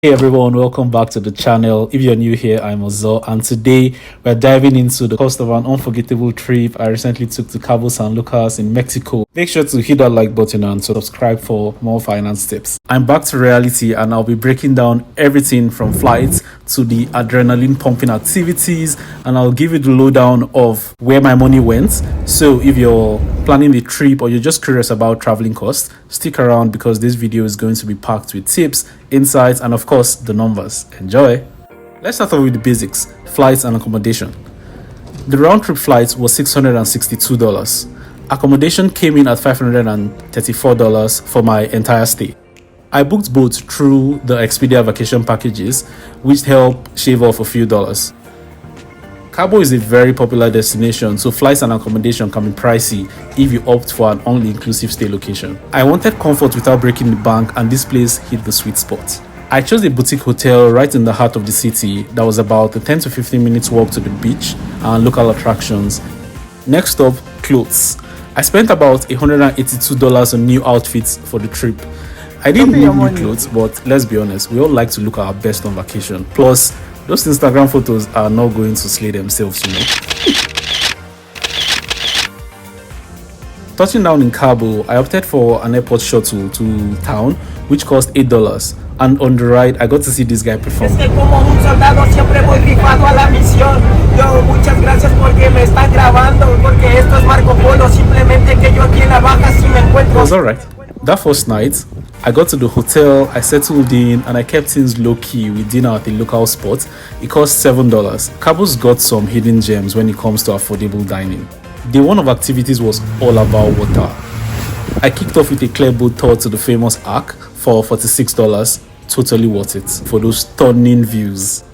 Hey everyone, welcome back to the channel. If you're new here, I'm Ozo, and today we're diving into the cost of an unforgettable trip I recently took to Cabo San Lucas in Mexico. Make sure to hit that like button and subscribe for more finance tips. I'm back to reality and I'll be breaking down everything from flights to the adrenaline pumping activities, and I'll give you the lowdown of where my money went. So if you're planning the trip or you're just curious about traveling costs, stick around because this video is going to be packed with tips, insights, and of course the numbers. Enjoy. Let's start off with the basics: flights and accommodation. The round trip flight was $662. Accommodation came in at $534 for my entire stay. I booked both through the Expedia vacation packages, which help shave off a few dollars. Cabo is a very popular destination, so flights and accommodation can be pricey if you opt for an all-inclusive stay location. I wanted comfort without breaking the bank, and this place hit the sweet spot. I chose a boutique hotel right in the heart of the city that was about a 10 to 15 minutes walk to the beach and local attractions. Next up, clothes. I spent about $182 on new outfits for the trip. I didn't need new clothes, but let's be honest, we all like to look our best on vacation. Plus, those Instagram photos are not going to slay themselves, you know. Touching down in Cabo, I opted for an airport shuttle to town, which cost $8. And on the ride, I got to see this guy perform. It was alright. That first night, I got to the hotel, I settled in, and I kept things low-key with dinner at a local spot. It cost $7. Cabo's got some hidden gems when it comes to affordable dining. Day one of activities was all about water. I kicked off with a clear boat tour to the famous Ark for $46. Totally worth it for those stunning views.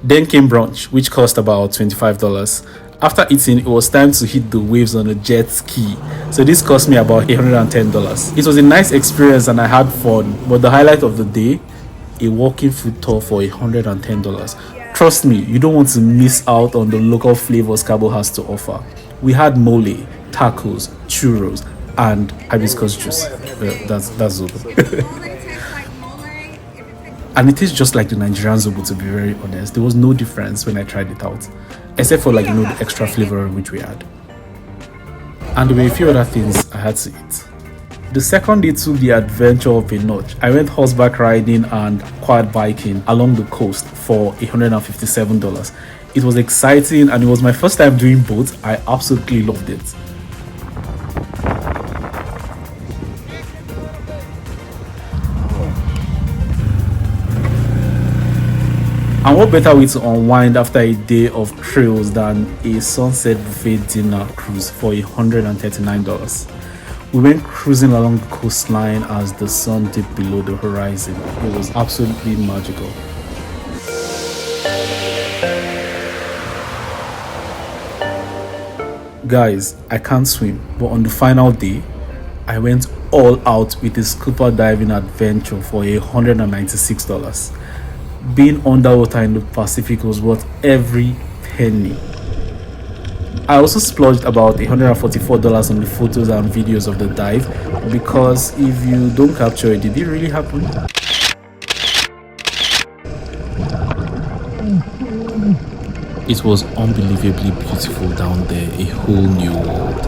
Then came brunch, which cost about $25. After eating, it was time to hit the waves on a jet ski. So this cost me about $110. It was a nice experience and I had fun, but the highlight of the day, a walking food tour for $110. Trust me, you don't want to miss out on the local flavors Cabo has to offer. We had mole, tacos, churros, and hibiscus juice. That's Zobo. And it is just like the Nigerian Zobo, to be very honest. There was no difference when I tried it out, except for the extra flavor which we had. And there were a few other things I had to eat. The second day took the adventure up a notch. I went horseback riding and quad biking along the coast for $157. It was exciting and it was my first time doing both. I absolutely loved it. And what better way to unwind after a day of trails than a sunset buffet dinner cruise for $139. We went cruising along the coastline as the sun dipped below the horizon. It was absolutely magical. Guys, I can't swim, but on the final day, I went all out with a scuba diving adventure for $196. Being underwater in the Pacific was worth every penny. I also splurged about $144 on the photos and videos of the dive, because if you don't capture it, did it really happen? It was unbelievably beautiful down there, a whole new world.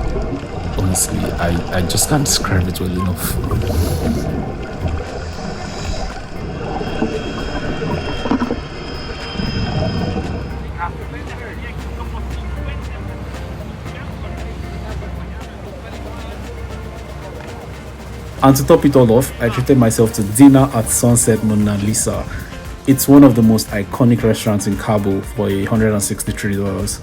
Honestly, I just can't describe it well enough. And to top it all off, I treated myself to dinner at Sunset Mona Lisa. It's one of the most iconic restaurants in Cabo for $163.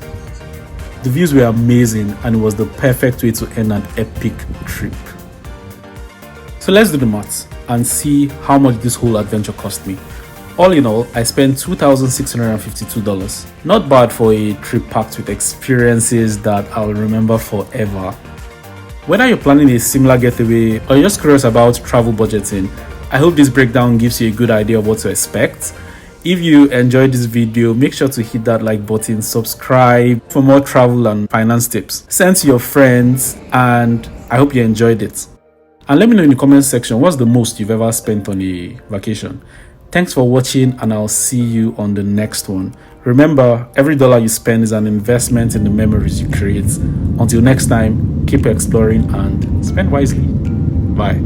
The views were amazing and it was the perfect way to end an epic trip. So let's do the maths and see how much this whole adventure cost me. All in all, I spent $2,652. Not bad for a trip packed with experiences that I'll remember forever. Whether you're planning a similar getaway or you're just curious about travel budgeting, I hope this breakdown gives you a good idea of what to expect. If you enjoyed this video, make sure to hit that like button, subscribe for more travel and finance tips. Send to your friends, and I hope you enjoyed it. And let me know in the comment section, what's the most you've ever spent on a vacation? Thanks for watching, and I'll see you on the next one. Remember, every dollar you spend is an investment in the memories you create. Until next time, keep exploring and spend wisely. Bye.